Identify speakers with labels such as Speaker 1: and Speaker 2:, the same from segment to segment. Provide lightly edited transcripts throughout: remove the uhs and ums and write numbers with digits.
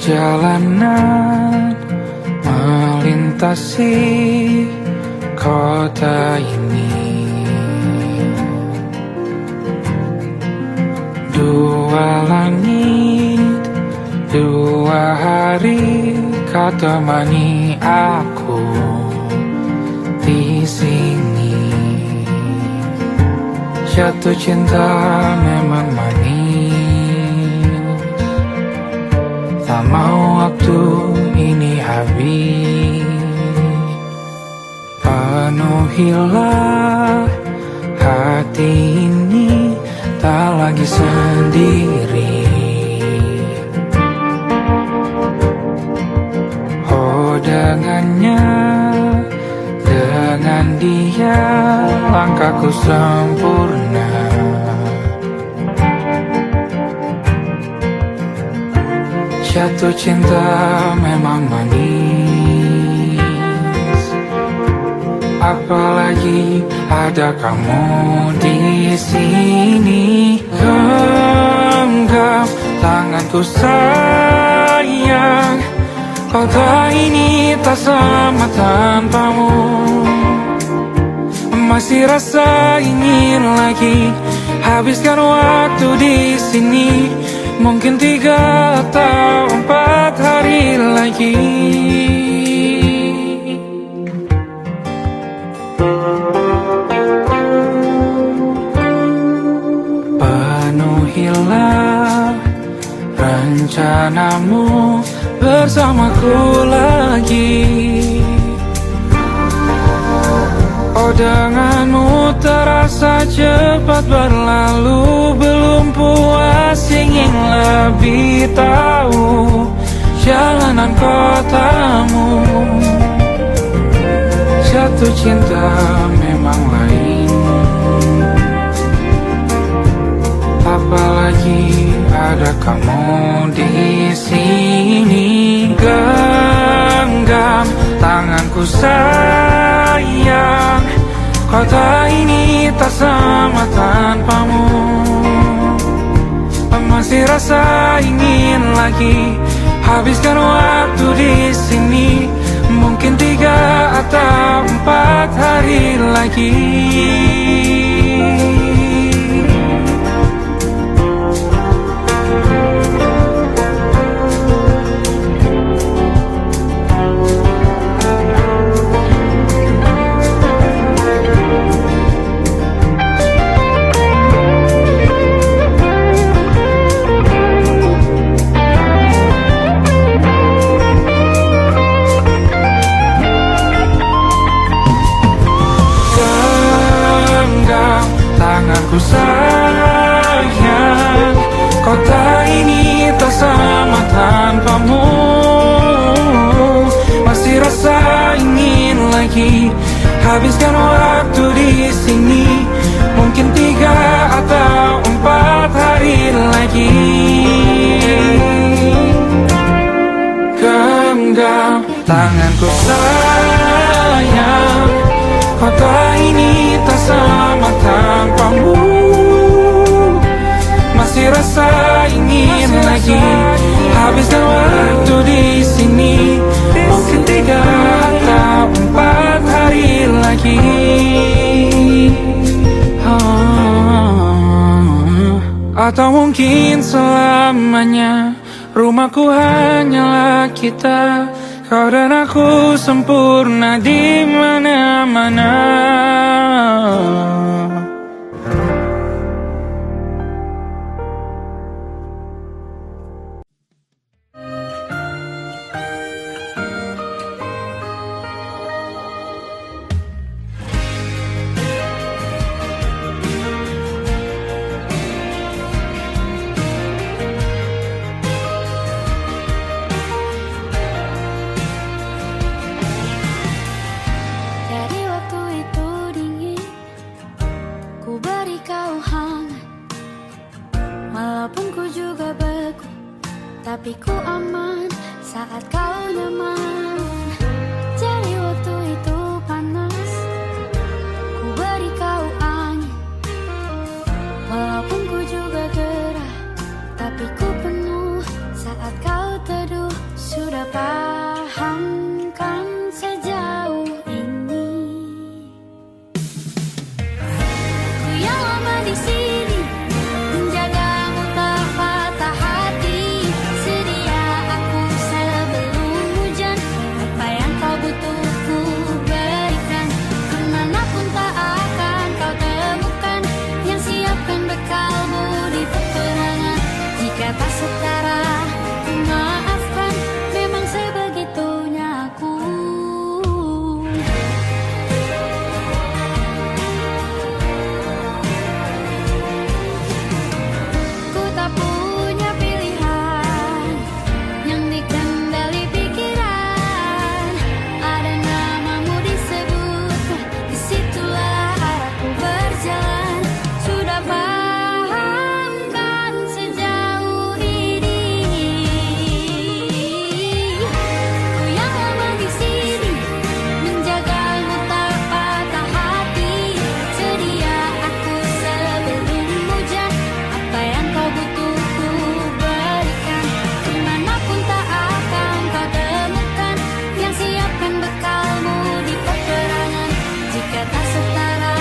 Speaker 1: Perjalanan melintasi kota ini, dua langit, dua hari kau temani aku di sini. Jatuh cinta memang manis, tak mau waktu ini habis. Penuhilah hati ini, tak lagi sendiri. Oh dengannya, dengan dia langkahku sempurna. Jatuh cinta memang manis, apalagi ada kamu di sini. Genggam tanganku sayang, kota ini tak sama tanpamu. Masih rasa ingin lagi habiskan waktu di sini. Mungkin 3 atau 4 hari lagi. Penuhilah rencanamu bersamaku lagi. Oh denganmu terasa cepat berlalu, belum puas ingin lebih tahu jalanan kotamu. Jatuh cinta memang lain, apalagi ada kamu di sini. Genggam tanganku sayang, kota ini tak sama tanpamu. Masih rasa ingin lagi habiskan waktu di sini. Mungkin 3 atau 4 hari lagi. Tanganku sayang, kota ini tak sama tanpamu. Masih rasa ingin lagi habiskan waktu di sini. Mungkin 3 atau 4 hari lagi. Genggam tanganku sayang, kota ini tak sama tanpamu. Masih rasa ingin lagi habiskan waktu di sini. Mungkin 3 atau 4 hari lagi. Atau mungkin selamanya. Rumahku hanyalah kita, kau dan aku sempurna di mana-mana.
Speaker 2: Tapi ku aman saat kau nyaman. Jadi waktu itu panas, ku beri kau angin. Walaupun ku juga gerah, tapi ku penuh saat kau teduh. sudah paham kan sejauh ini. Ku yang lama di sini menjagamu tak patah hati. Sedia aku sebelum hujan, apa yang kau butuh ku berikan. Kemanapun tak akan kau temukan yang siapkan bekalmu di peperangan. Jika tak setara ku maafkan, memang sebegitunya aku. Ku tak punya pilihan yang dikendali pikiran. Ada namamu disebut, disitulah arahku berjalan. Sudah paham kan sejauh ini. Ku yang lama di sini menjagamu tak patah hati. Sedia aku sebelum hujan, apa yang kau butuh ku berikan. Kemanapun tak akan kau temukan yang siapkan bekalmu di peperangan. Jika tak setara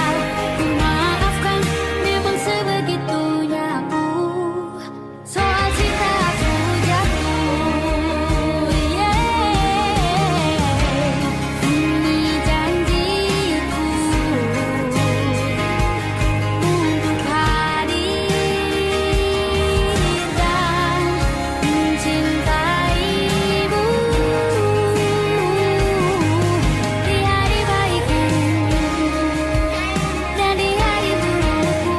Speaker 2: ku maafkan, memang sebegitunya aku. Soal cinta aku jatuh, ini janjiku untuk hadir dan mencintaimu di hari baikku dan di hari burukku.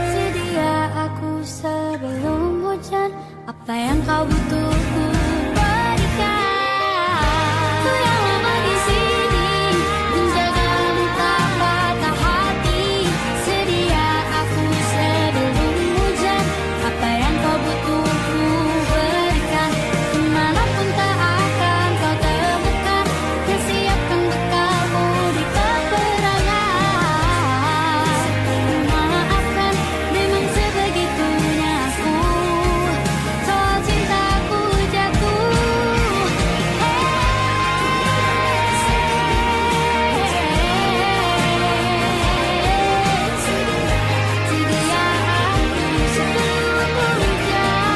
Speaker 2: Sedia aku sebelum hujan, apa yang kau butuh ku berikan. Ku yang lama di sini menjagamu tak patah hati. Sedia aku sebelum hujan, apa yang kau butuh ku berikan. Kemanapun tak akan kau temukan yang siapkan bekalmu di peperangan. Maafkan, memang sebegitunya aku. Soal cintaku jatuh, sedia aku sebelum hujan.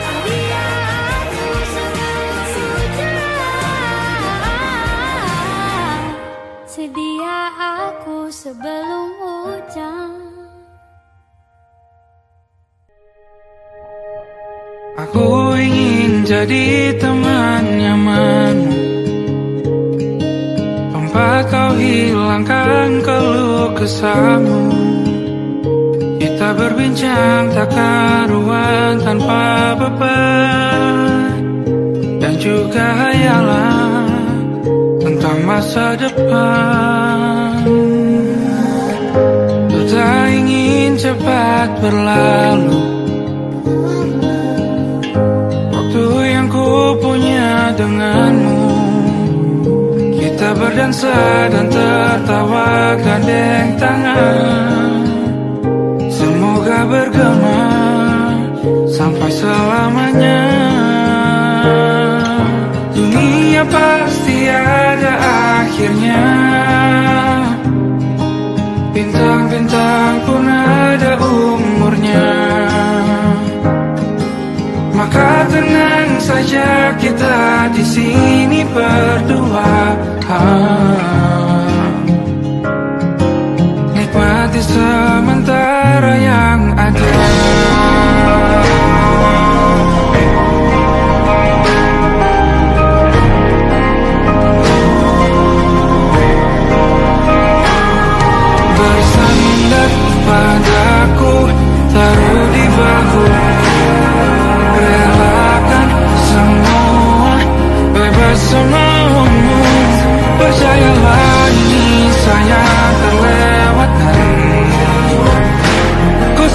Speaker 2: Sedia aku sebelum hujan. Sedia aku sebelum hujan.
Speaker 1: Aku ingin jadi teman nyamanmu, tempat kau hilangkan keluh kesahmu. Kita berbincang tak karuan tanpa beban, dan juga hayalan tentang masa depan. Ku tak ingin cepat berlalu waktu yang ku punya denganmu. Kita berdansa dan tertawa gandeng tangan. Semoga bergema sampai selamanya. Dunia pasti ada akhirnya. Bintang-bintang pun ada umurnya. Maka tenang saja kita di sini berdua. Nikmati sementara yang ada. Bersandar padaku, taruh di bahu. Relakan semua, bebas semaumu. Percayalah ini sayang terlewatkan. Ku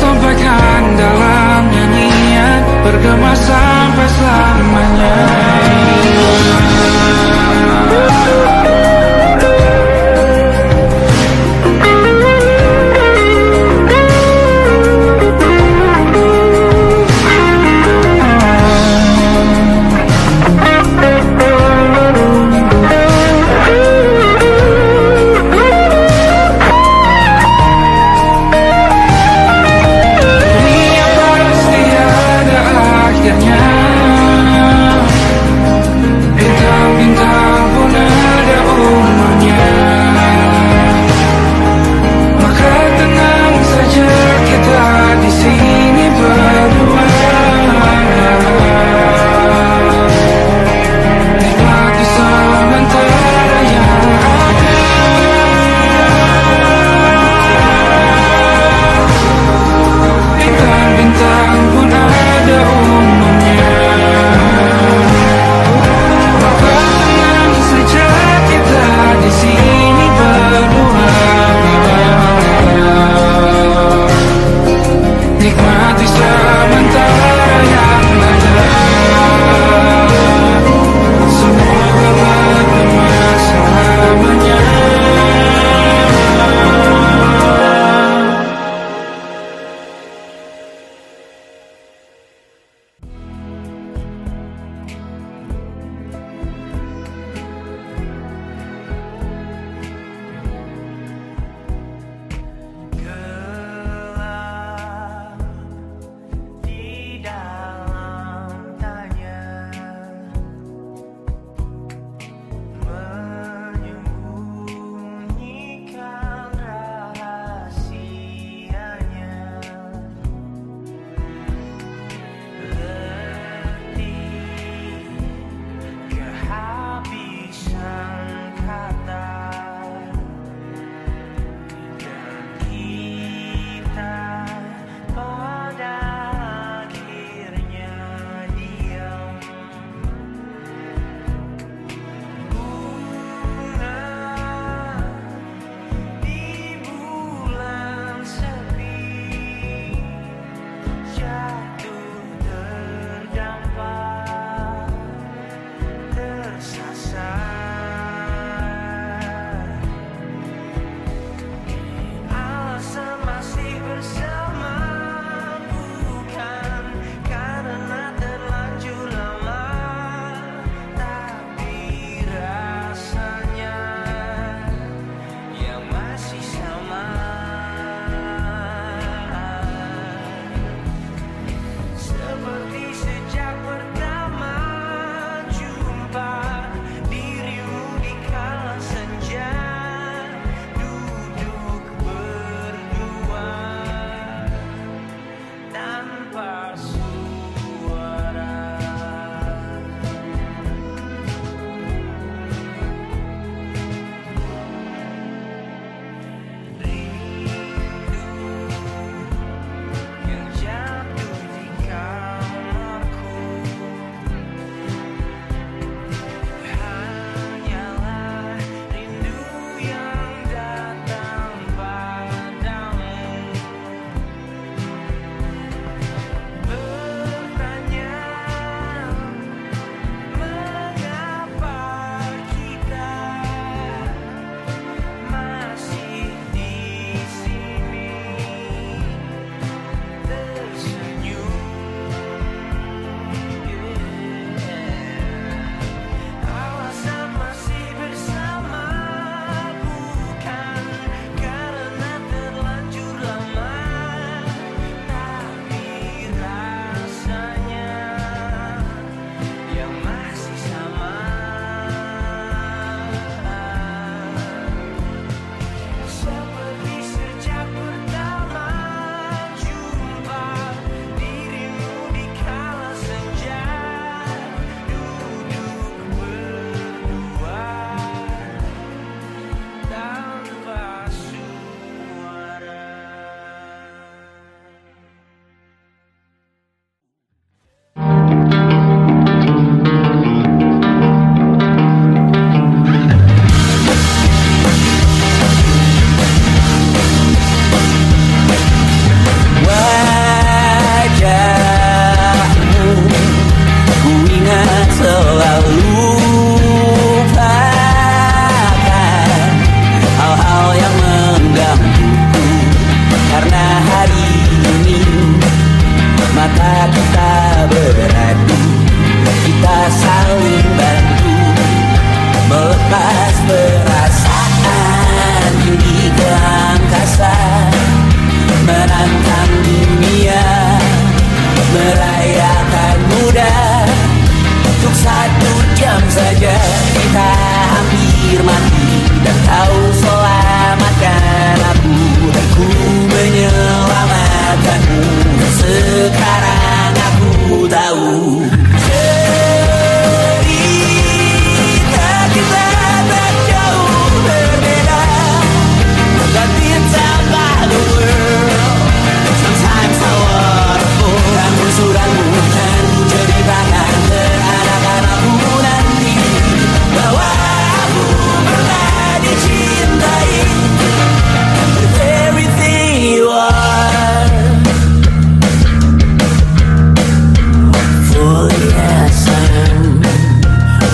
Speaker 3: saya akan mudah. Untuk 1 jam saja kita hampir mati, dan kau selamatkan aku, dan ku menyelamatkanmu. Dan sekarang aku tahu cerita kita tak jauh berbeda. But it's about the world. Sometimes I wanna fall. Namun suratmu kan ceritakan ke anak-anakku nanti bahwa aku pernah dicintai with everything you are. For yes I am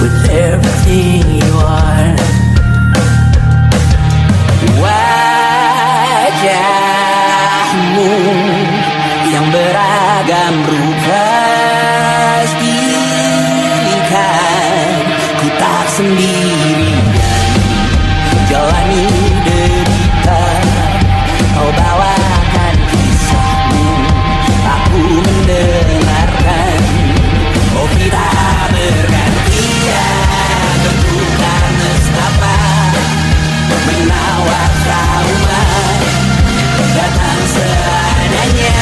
Speaker 3: with everything you are. Wajahmu yang beragam rupa pastikan ku tak sendirian jalani derita. Kau bawakan kisahmu, aku mendengarkan. Oh kita bergantian bertukar nestapa, menawar trauma datang seadanya.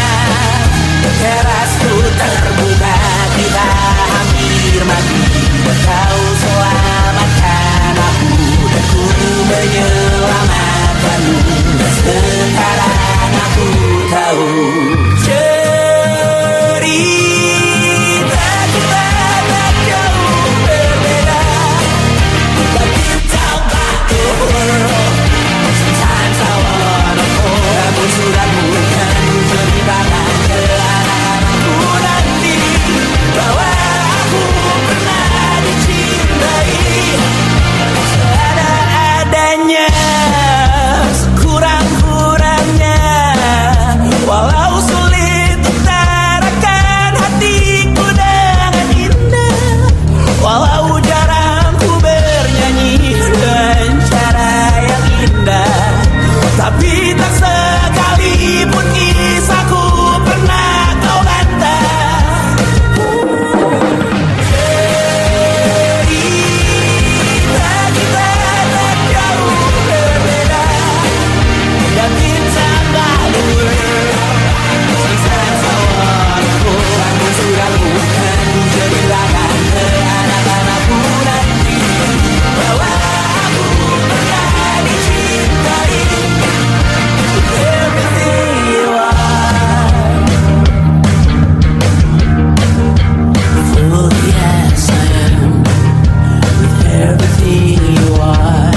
Speaker 3: Terasku terbuka, kita hampir mati, kau selamatkan aku, dan ku menyelamatkanmu. Dan sekarang aku tahu cerita kita tak jauh berbeda. But it's about the world. Sometimes I wanna fall. Namun suratmu kan ceritakan ke anak-anakku nanti bahwa aku pernah dicintai seadanya, sekurang-kurangnya. Walau sulit utarakan hatiku dengan indah, walau jarang ku bernyanyi dengan cara yang indah, tapi tak sekalipun kisahku pernah kau bantah. Cerita kita tak jauh berbeda, dan it's about the world. Sometimes I wanna fall. Namun suratmu kan ceritakan ke anak-anakku nanti bahwa aku pernah dicintai with everything you are. For yes I am with everything you are.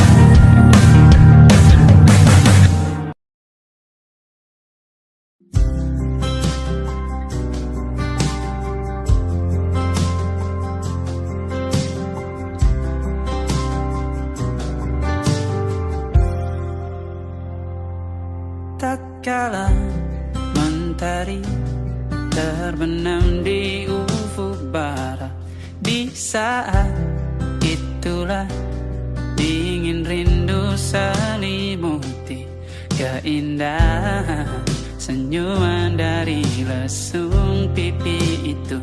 Speaker 1: Tak kala mentari terbenam di ufuk barat, di saat itulah dingin rindu selimuti keindahan senyuman dari lesung pipi itu,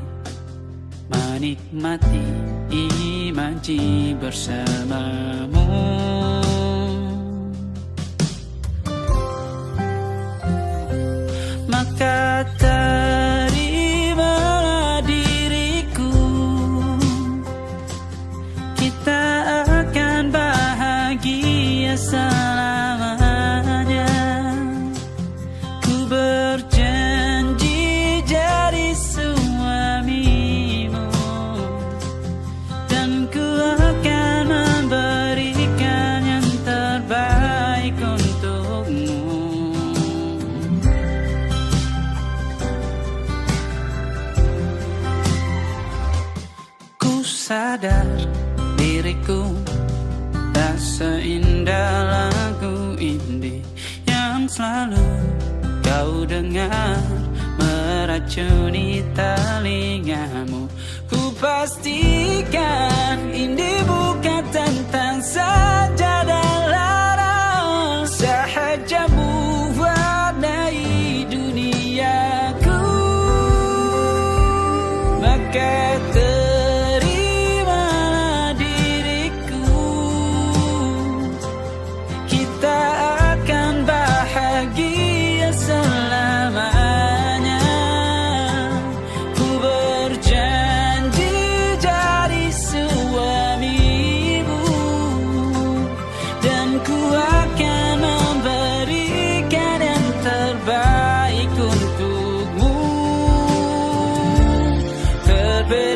Speaker 1: menikmati imaji bersamamu. Maka terimalah diriku, kita akan bahagia selamanya. Ku berjanji jadi suamimu, dan ku akan memberikan yang terbaik untukmu. Sadar diriku tak seindah lagu indie yang selalu kau dengar meracuni telingamu. Ku pastikan indie bukan tentang sajadah larang, sahajamu warnai duniaku.
Speaker 4: Kakek, terimalah diriku. Kita akan bahagia selamanya. Ku berjanji jadi suamimu, dan ku akan memberikan yang terbaik untukmu. Terbaik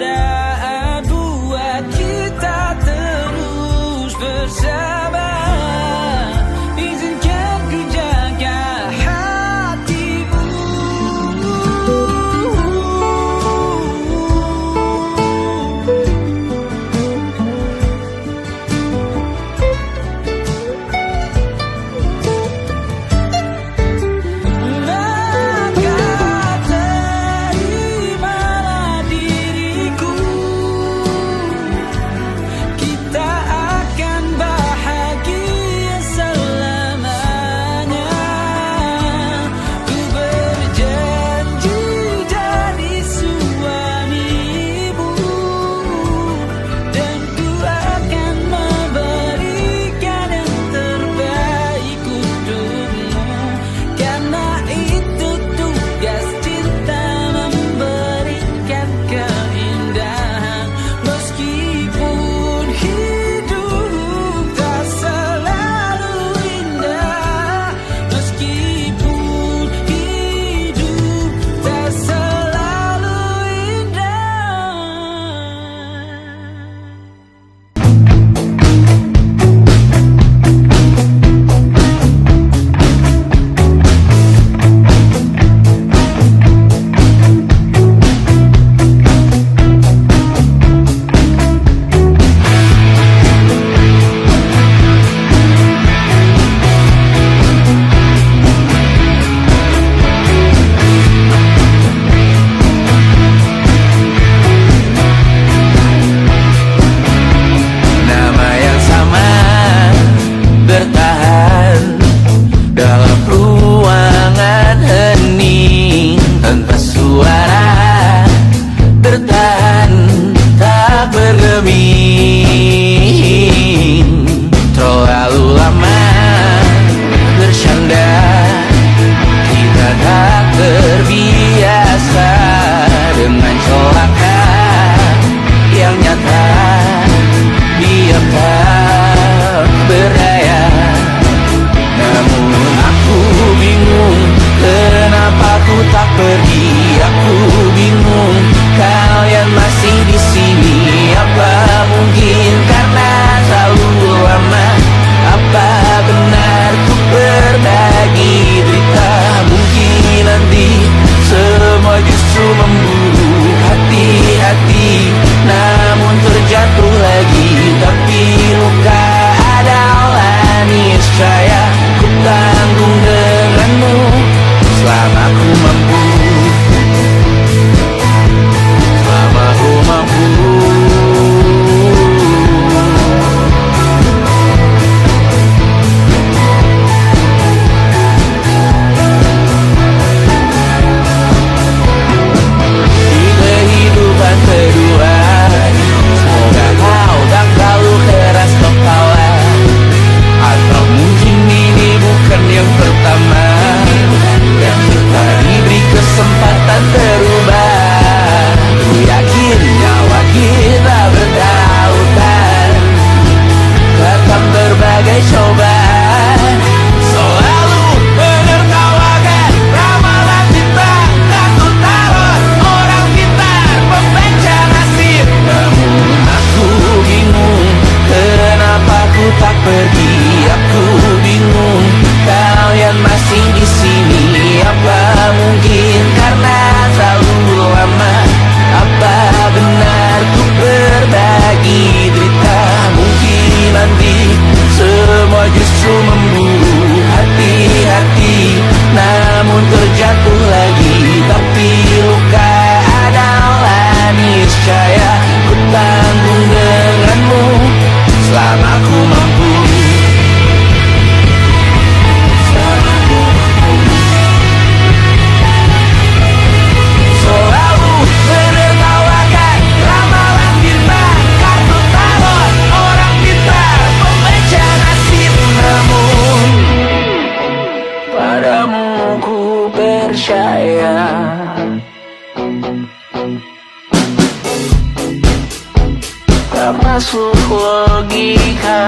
Speaker 3: tak masuk logika.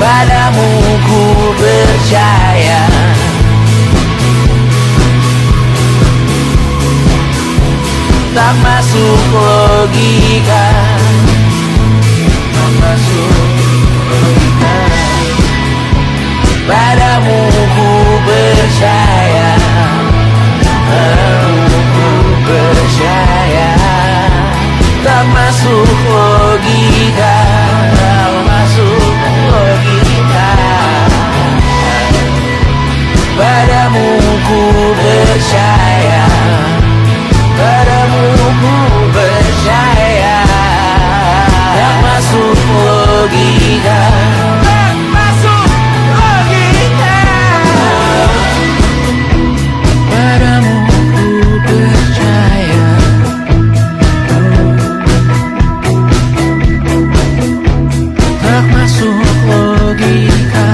Speaker 3: Padamu ku percaya, tak masuk logika, tak masuk logika. Padamu ku percaya, padamu ku percaya, tak masuk logika, tak masuk logika. Padamu ku percaya, padamu ku percaya, tak masuk logika, tak masuk logika. Padamu ku percaya, tak masuk logika.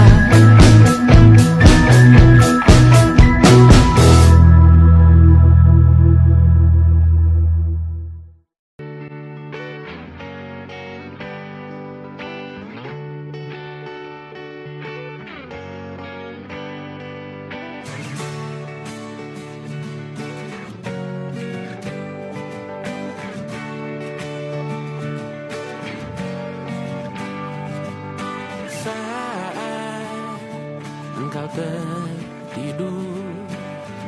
Speaker 3: Saat engkau tertidur,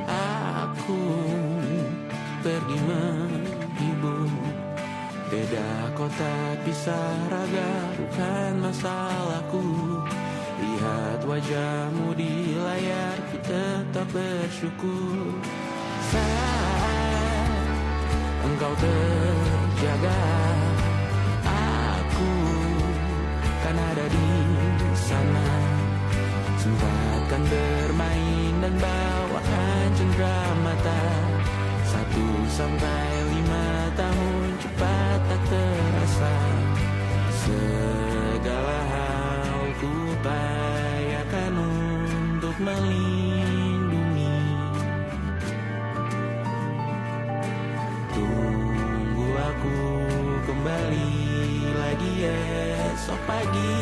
Speaker 3: aku pergi menghibur. Beda kota pisah raga bukan masalahku. Lihat wajahmu di layar, ku tetap bersyukur. Saat engkau terjaga, aku kan ada di sana. Sempatkan bermain dan bawakan cendera mata. 1-5 tahun cepat tak terasa. Segala hal ku upayakan untuk melindungi. Tunggu aku kembali lagi esok pagi.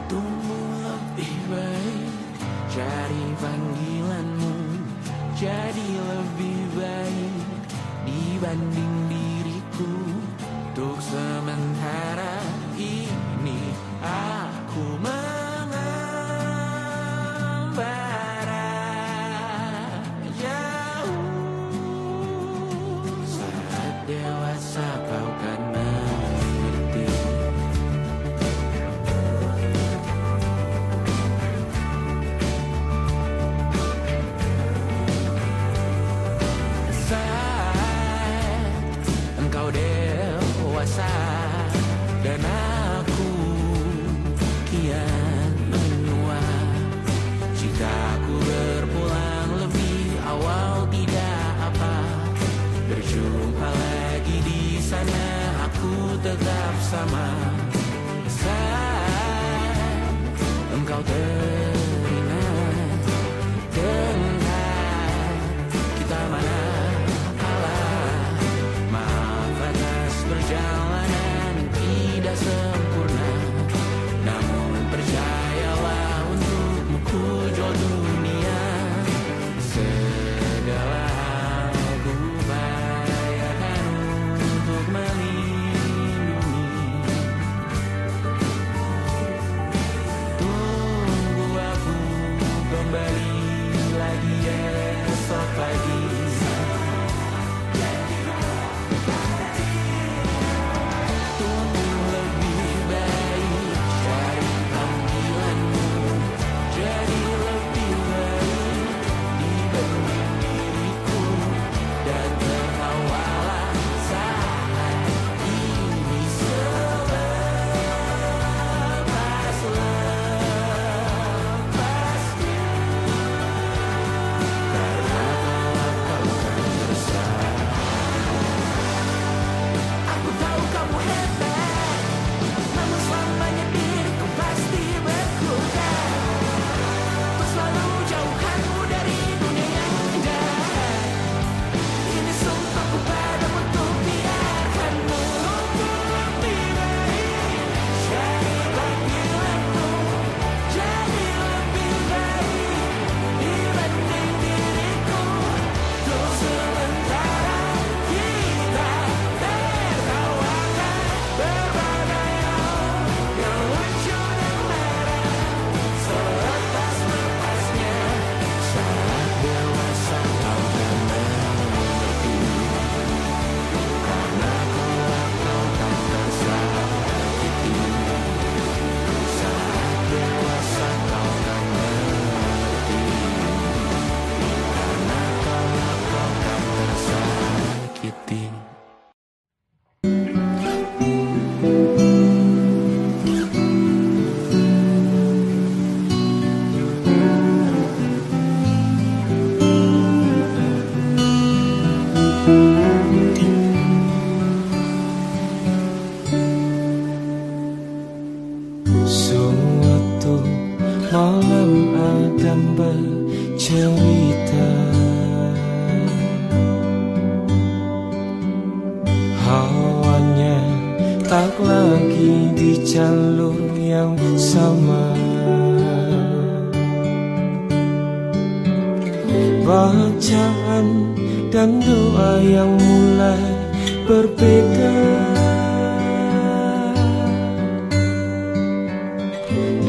Speaker 3: Tunggu lebih baik, cari panggilanmu jadi lebih baik dibanding diriku. Untuk sementara ini aku mengembara jauh. Saat dewasa kau kan mengerti. Saat engkau dewasa dan aku kian menua. Jikaku berpulang lebih awal tidak apa. Berjumpa lagi di sana, aku tetap sama. Saat engkau teringat tentang kita mana kalah. Maaf atas perjalanan tidak sempurna, namun percayalah untukmu ku jual dunia. Segala hal ku upayakan untuk melindungi. Tunggu
Speaker 5: malam Adam bercerita. Hawanya tak lagi di jalur yang sama. Bacaan dan doa yang mulai berbeda.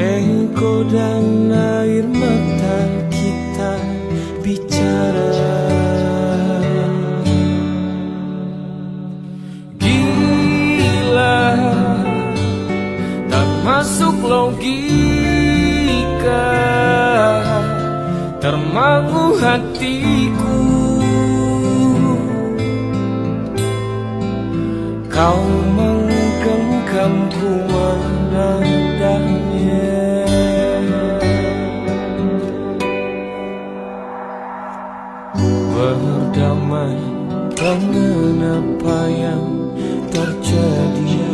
Speaker 5: Ego dan air mata kita bicara. Gila, tak masuk logika, termangu hatiku. Kau menggenggamku menadahnya. Berdamai dengan apa yang terjadi.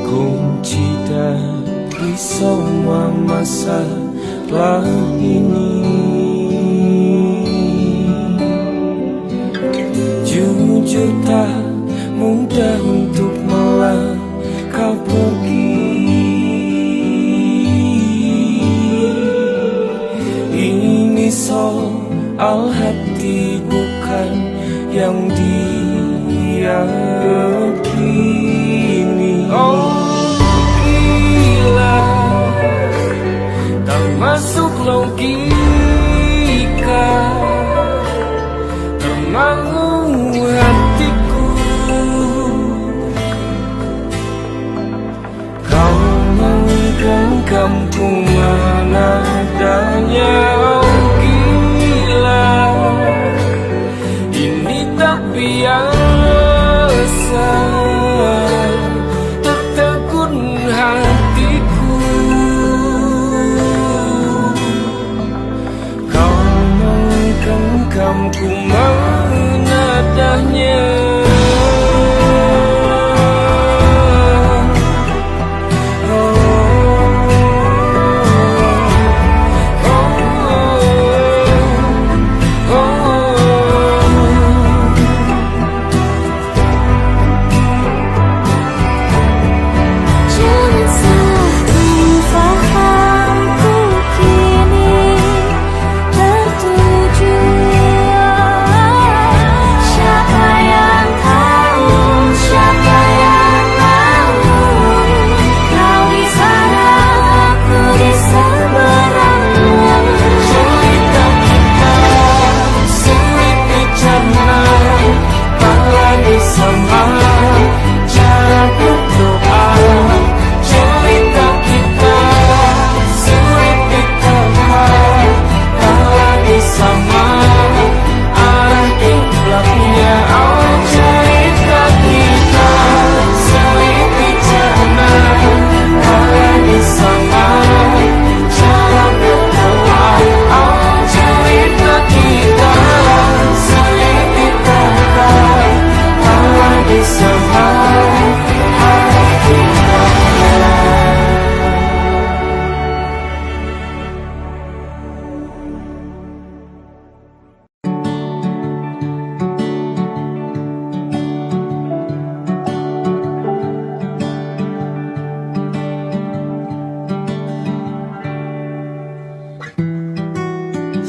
Speaker 5: Kunci dari semua masalah ini. Jujur tak mudah untuk melangkah pergi. Ini soal hati bukan yang diyakini. Oh gila, tak masuk logika, termangu hatiku. Kau menggenggamku mana adanya. Oh gila, ini tak biasa, tertegun hatiku. Kau menggenggamku menadahnya.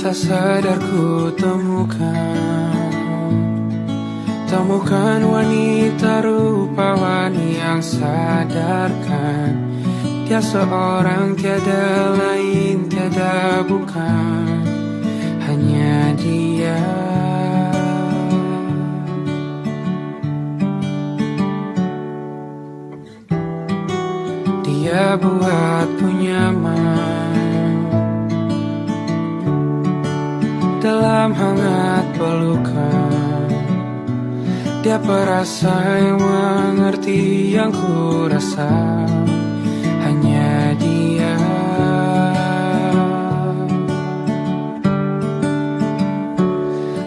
Speaker 1: Tak sadar ku temukan wanita rupawan yang sadarkan dia seorang, tiada lain, tiada bukan, hanya dia. Dia buatku nyaman dalam hangat pelukan. Dia perasa yang mengerti yang ku rasa, hanya dia.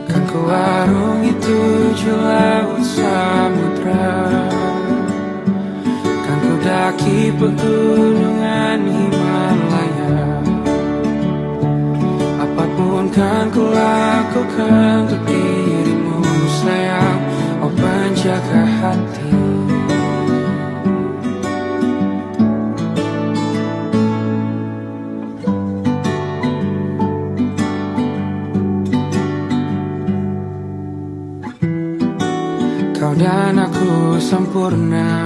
Speaker 1: Kan ku arungi 7 laut samudra, kan ku daki pegunungan Himalaya. Apapun kan ku lakukan untuk dirimu sayang, oh penjaga hati. Kau dan aku sempurna,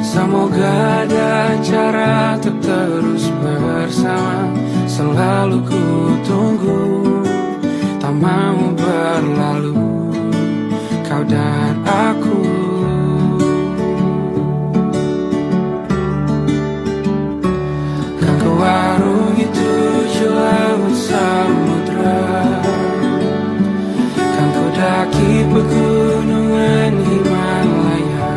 Speaker 1: semoga ada cara untuk terus bersama. Selalu ku tunggu, tak mau berlalu, kau dan aku. Kan ku warungi 7 laut samudra, kan ku daki pegunungan Himalaya.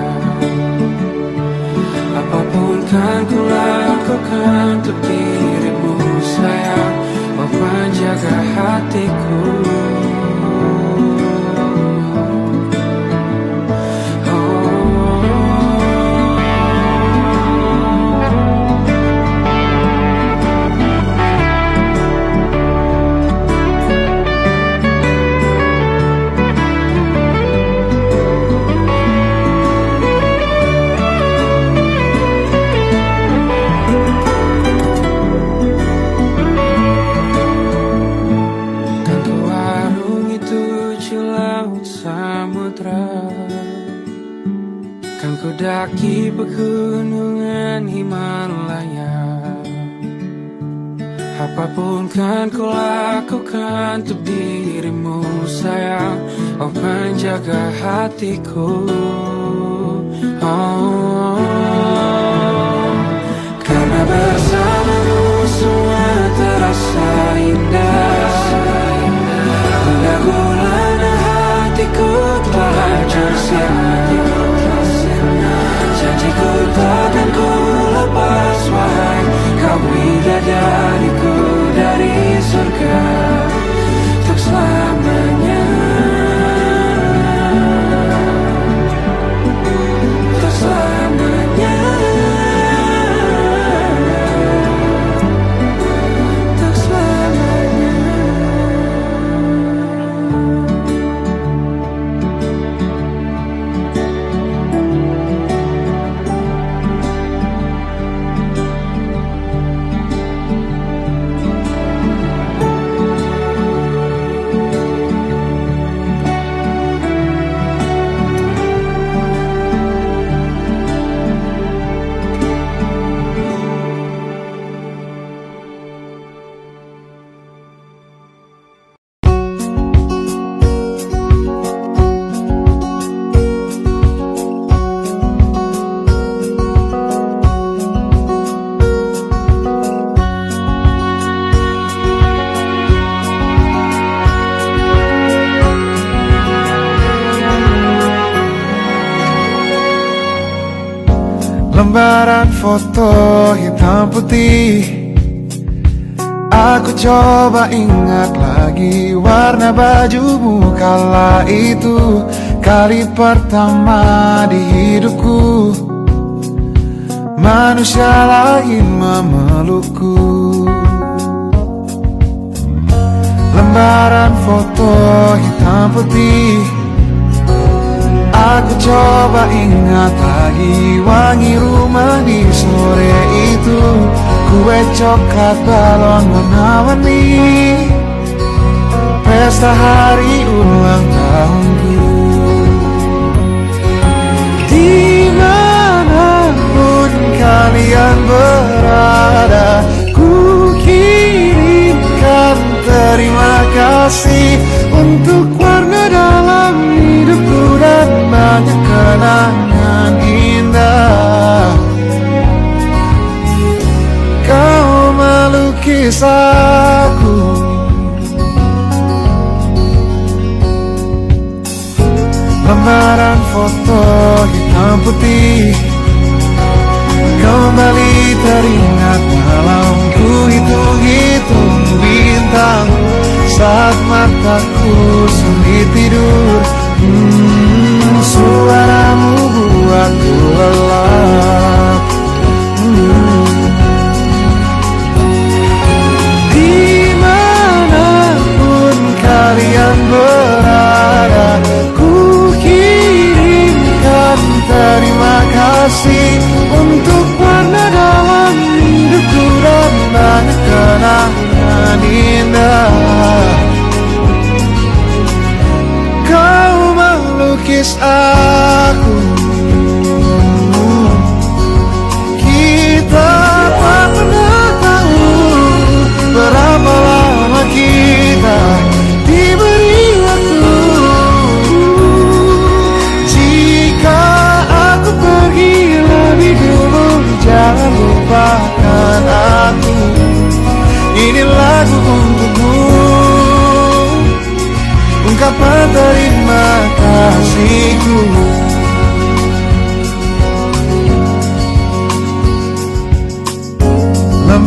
Speaker 1: Apapun kan ku lakukan untuk dirimu sayang, oh penjaga hatiku. Kan ku daki pegunungan Himalaya. Apapun kan ku lakukan untuk dirimu sayang, oh penjaga hatiku. Oh, karena bersamamu semua terasa indah. Hingga gulana hatiku telah hancur sia-sia. Janjiku takkan ku lepas, wahai kau bidadariku dari surga untuk selamanya, untuk selamanya, untuk selamanya.
Speaker 6: Lembaran foto hitam putih, aku coba ingat lagi warna bajumu kala itu. Kali pertama di hidupku manusia lain memelukku. Lembaran foto hitam putih, aku coba ingat lagi wangi rumah di sore itu. Kue coklat balon warna-warni, pesta hari ulang tahunku. Dimanapun kalian berada, ku kirimkan terima kasih untuk warna dalam hidupku dan banyak kenangan indah. Kau melukis aku, lembaran foto hitam putih kembali teringat malam ku hitung-hitung bintang saat mataku sulit tidur. Suaramu buatku lelah.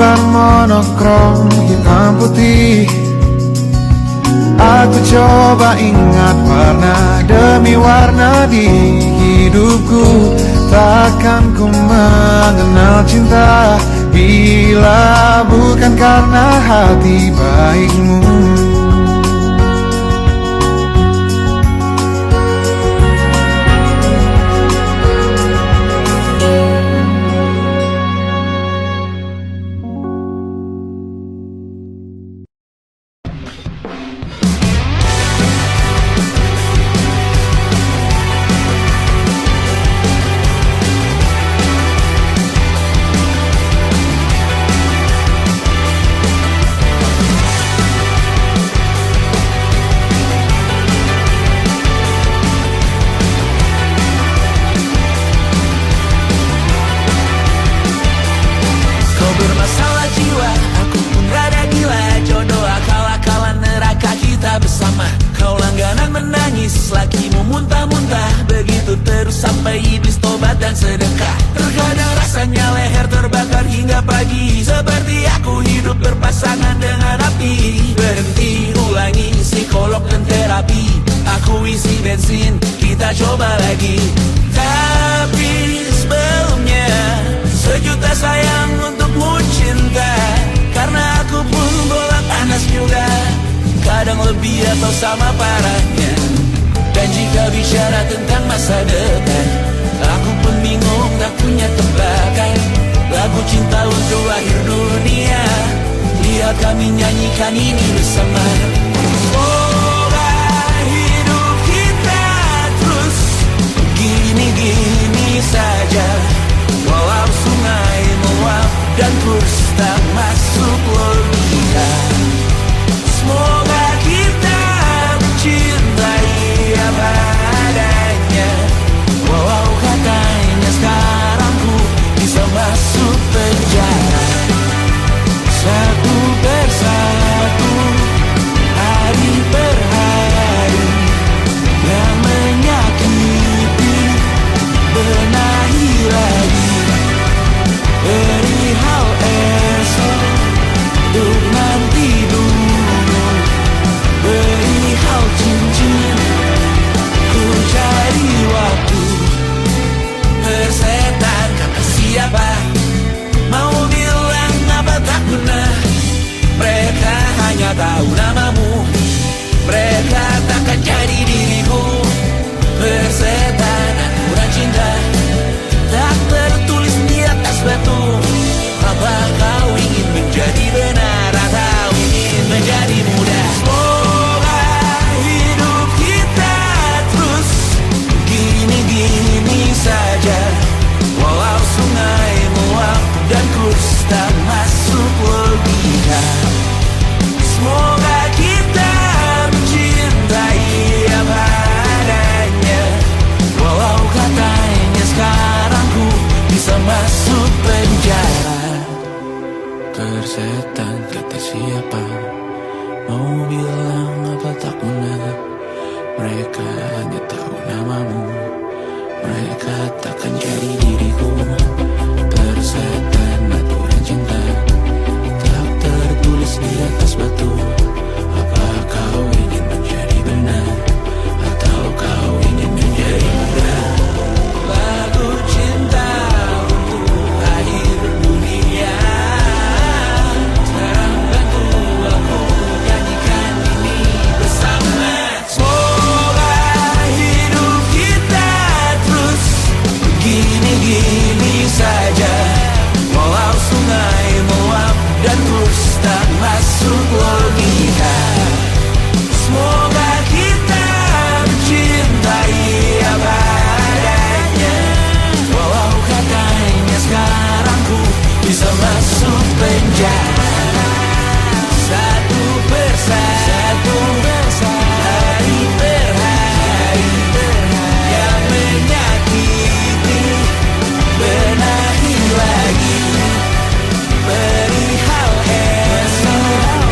Speaker 6: gambar monokrom hitam putih. Aku coba ingat warna demi warna di hidupku. Takkan ku mengenal cinta bila bukan karena hati baikmu.
Speaker 7: Beri hal esok,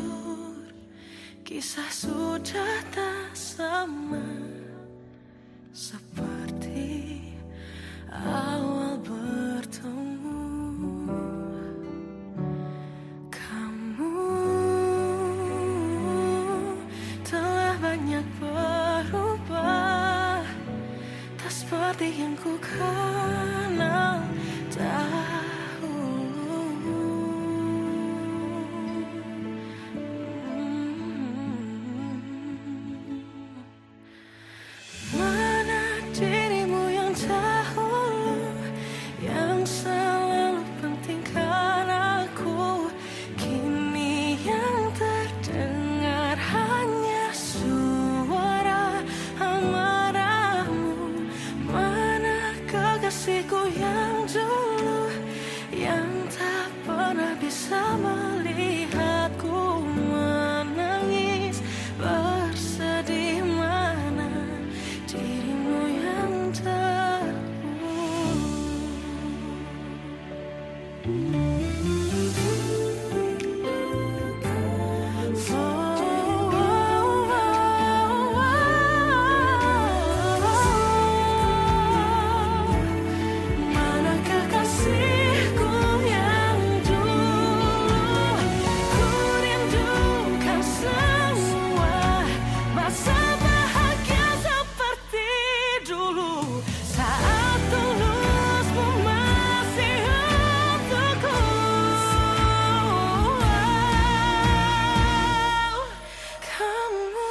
Speaker 4: jujur, kisah sudah tak sama seperti awal bertemu. Kamu telah banyak berubah, tak seperti yang ku kenal dahulu. Mana dirimu yang dahulu, yang selalu pentingkan aku, kini yang terdengar hanya suara amarahmu. Mana kekasihku yang dulu, yang tak pernah bisa melihatku menangis bersedih. Mana dirimu yang mana kekasihku yang dulu, ku rindukan semua masa bahagia seperti dulu, saat tulusmu masih untukku. Kamu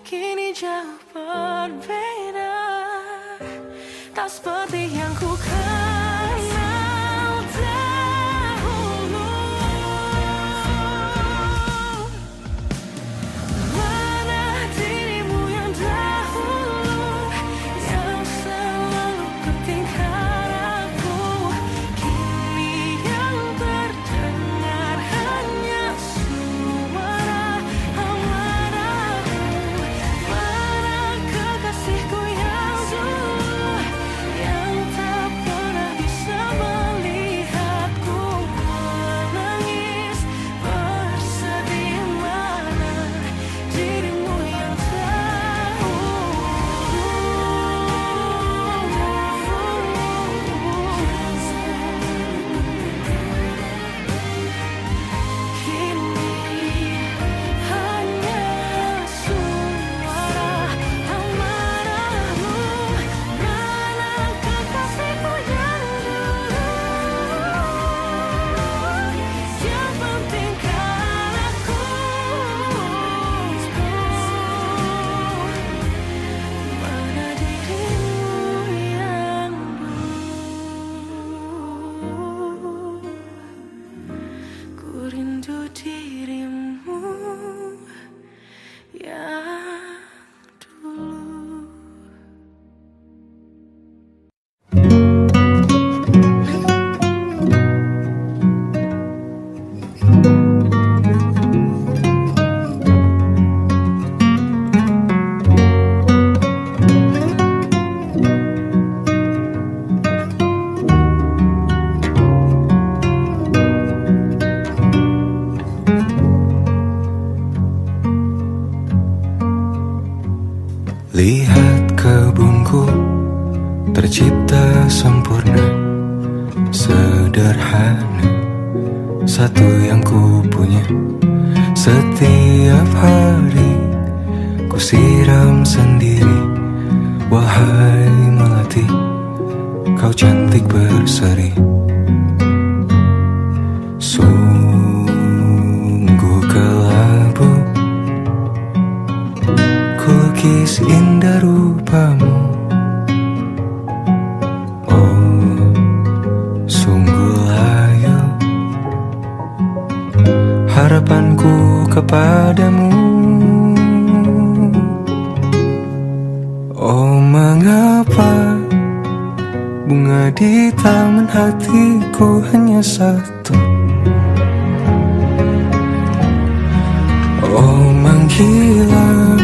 Speaker 4: kini jauh berbeda, tak seperti yang ku kenal dahulu. Mana dirimu yang dahulu, yang selalu pentingkan aku, kini yang terdengar hanya suara amarahmu. Mana kekasihku yang dulu, yang tak pernah bisa melihatku menangis bersedih. Mana dirimu yang kini hanya suara amarahmu. Mana kekasihku yang dulu, yang pentingkan aku, mana dirimu yang dulu, ku rindu dirimu yang dulu.
Speaker 6: Lihat kebunku tercipta sempurna, sederhana, satu yang ku punya. Setiap hari ku siram sendiri. Wahai melati, kau cantik berseri. Sungguh kelabu kulukis indah rupamu. Oh, sungguh layu harapanku kepadamu. Oh, mengapa bunga di taman hatiku hanya satu? Oh, menghilang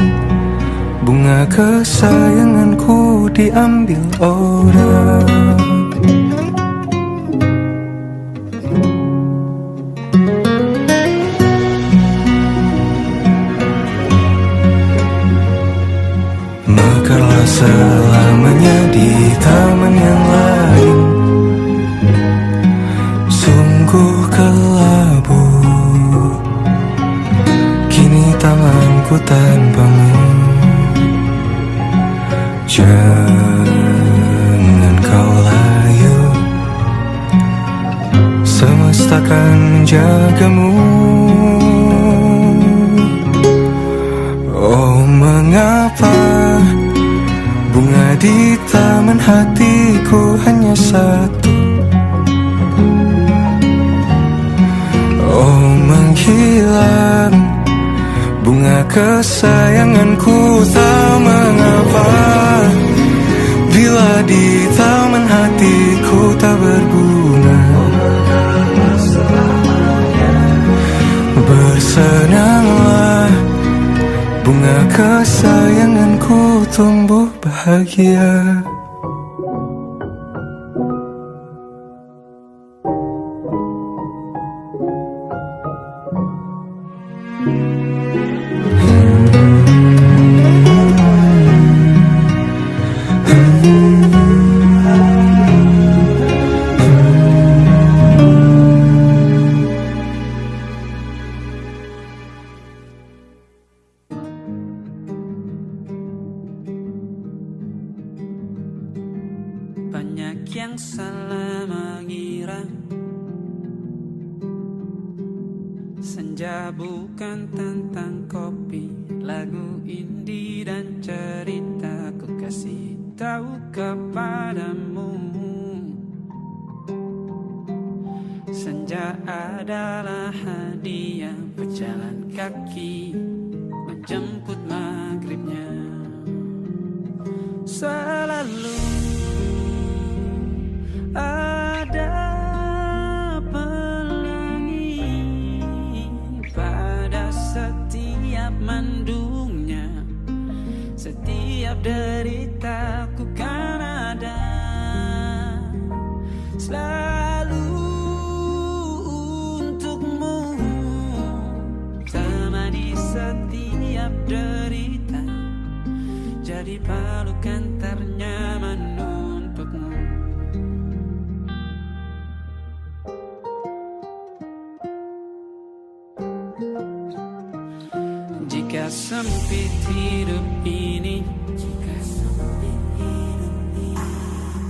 Speaker 6: bunga kesayanganku diambil orang.
Speaker 5: selamanya di taman yang lain. Sungguh kelabu kini tanganku tanpamu. Jangan kau layu, semesta akan menjagamu. Oh, mengapa bunga di taman hatiku hanya satu? Oh, menghilang bunga kesayanganku, tak mengapa bila di taman hatiku tak berbunga. Bersenanglah bunga kesayanganku tumbuh bahagia.
Speaker 1: Banyak yang salah mengira senja bukan tentang kopi, lagu indie dan cerita. Ku kasih tahu kepadamu, senja adalah hadiah berjalan kaki menjemput maghribnya. Selalu ada pelangi pada setiap mendungnya, setiap deritaku kan ada selalu untukmu, temani setiap derita, jadi pelukan ternyaman untukmu. Jika sempit hidup ini,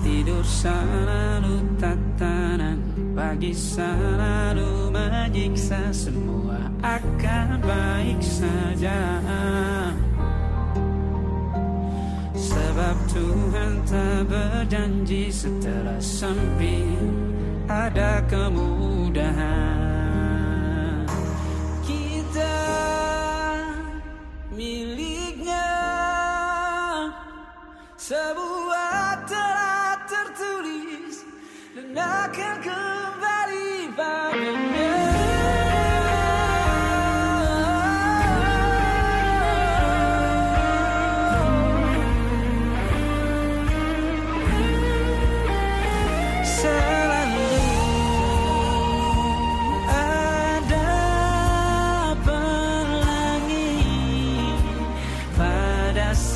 Speaker 1: tidur selalu tatanan, pagi selalu menyiksa, semua akan baik saja. Sebab Tuhan tak berjanji setelah sempit ada kemudahan. Kita miliknya sebuah telah tertulis dan akan kembali padanya.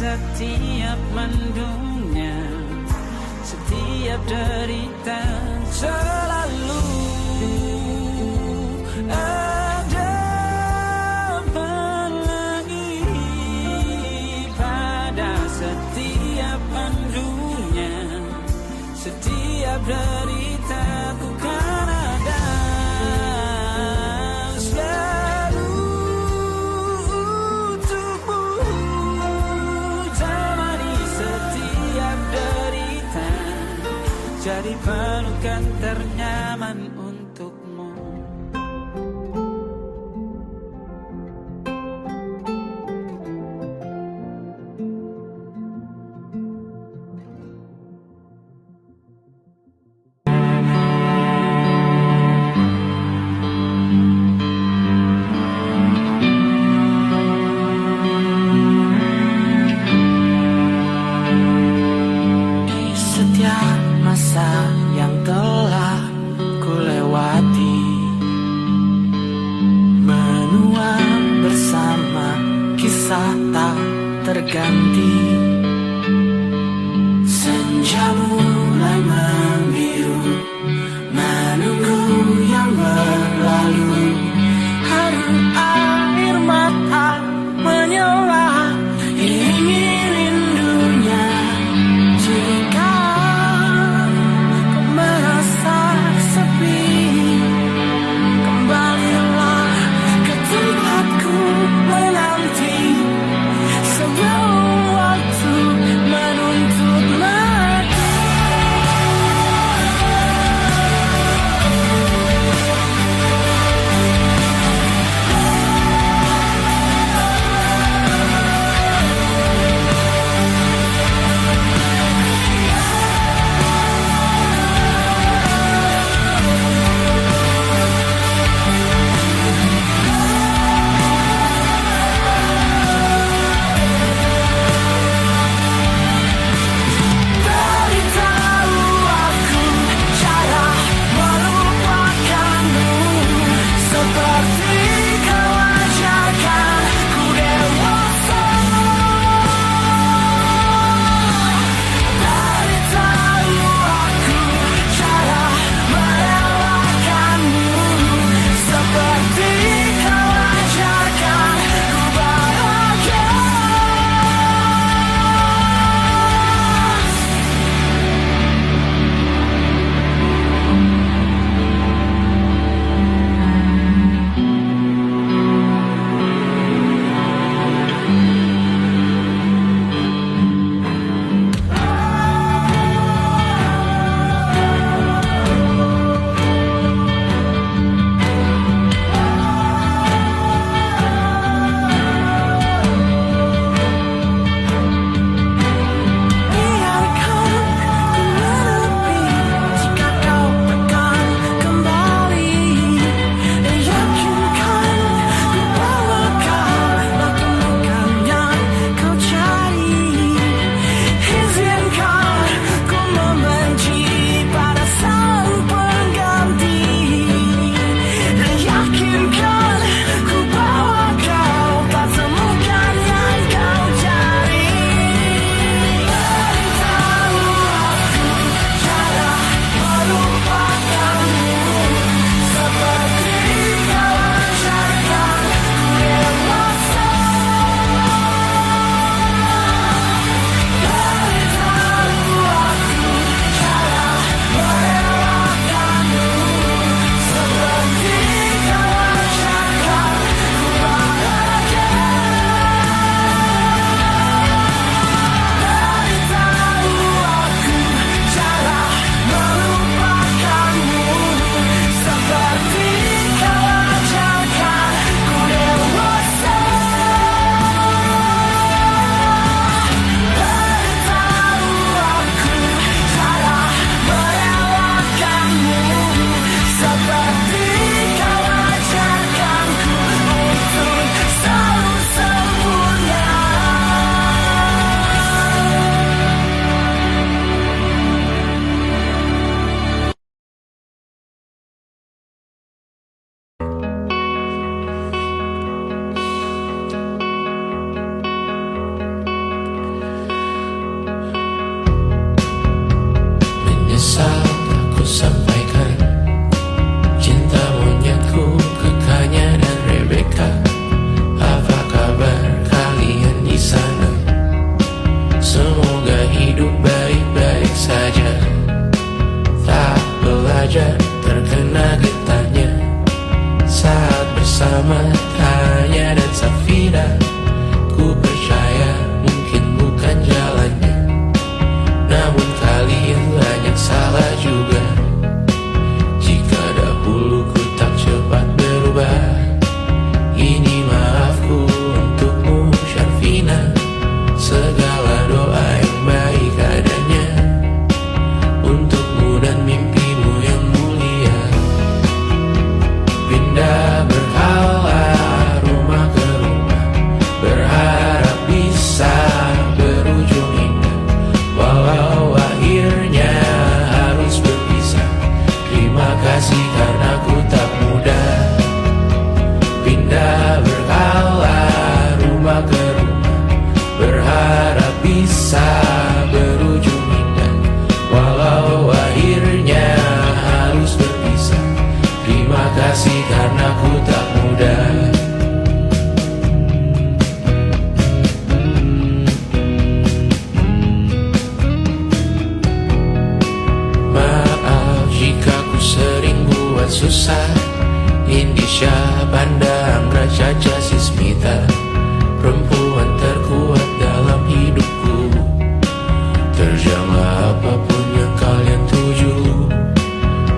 Speaker 1: Setiap mendungnya, setiap derita, selalu ada pelangi pada setiap mendungnya, setiap derita ku kan ada selalu untukmu. Jadi pelukan ternyaman untukmu.
Speaker 3: terganti senja mulai membiru, menunggu yang berlalu.
Speaker 4: Haru air mata menyala, ingin rindunya. Jika kau merasa sepi, kembalilah ke tempatku menanti sebelum waktu menuntut mati. Beritahu aku cara melupakanmu, seperti kau ajarkan ku dewasa. Beritahu aku cara merelakanmu, seperti kau ajarkan ku bahagia. Biarkan ku menepi jika kau tekan kembali, dan yakinkan ku bawa kau lakukan yang kau cari. Izinkan ku membenci pada sang pengganti, dan yakinkan ku bawa kau temukan yang kau cari. Beritahu aku cara melupakanmu, seperti kau ajarkan ku dewasa. Beritahu aku cara merelakanmu, seperti kau ajarkan ku bahagia. Beritahu aku cara melupakanmu, seperti kau ajarkan ku dewasa. Beritahu aku cara merelakanmu, seperti kau ajarkan ku untuk selalu sempurna.
Speaker 3: Menyesal aku sampaikan cinta monyetku ke Kanya dan Rebecca. Apa kabar kalian di sana? Semoga hidup baik-baik saja. Tak belajar terkena getahnya saat bersama Tanya dan Safira. Ku percaya mungkin bukan jalannya, namun kalian banyak salah juga. Jika dahulu ku tak cepat berubah, ini maafku untukmu Syarfina. Segala doa yang baik adanya untukmu dan mimpimu yang mulia. Pindah berhala rumah ke rumah, Caca Sismita, perempuan terkuat dalam hidupku. Terjanglah apapun yang kalian tuju.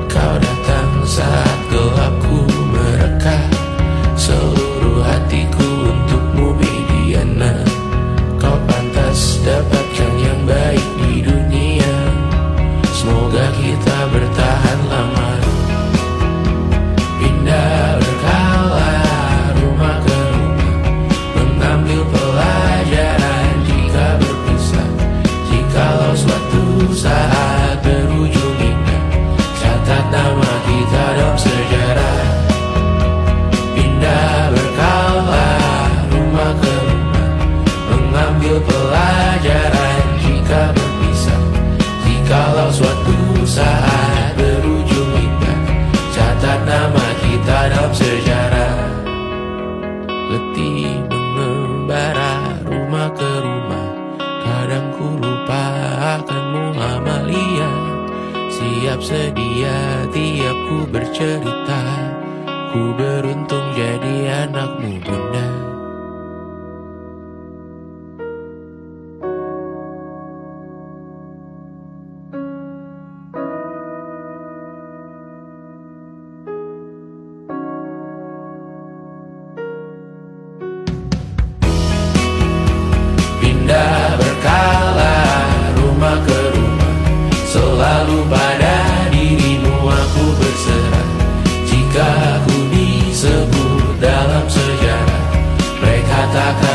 Speaker 3: Kau datang saat gelapku mereka. Seluruh hatiku untukmu Mediana. Kau pantas dapatkan yang baik di dunia. Semoga kita bertahan lama. Pindah berkala rumah ke rumah, mengambil pelajaran jika berpisah. Jikalau suatu saat berujung indah, catat nama kita dalam sejarah. Pindah berkala rumah ke rumah, mengambil pelajaran jika berpisah. Jikalau suatu saat berujung indah, catat nama kita dalam sejarah. Letih mengembara rumah ke rumah, kadang ku lupa akanmu Amalia. Siap sedia tiap ku bercerita, ku beruntung jadi anakmu bunda. Pindah berkala rumah ke rumah, selalu pada dirimu aku berserah. Jika aku disebut dalam sejarah, mereka takkan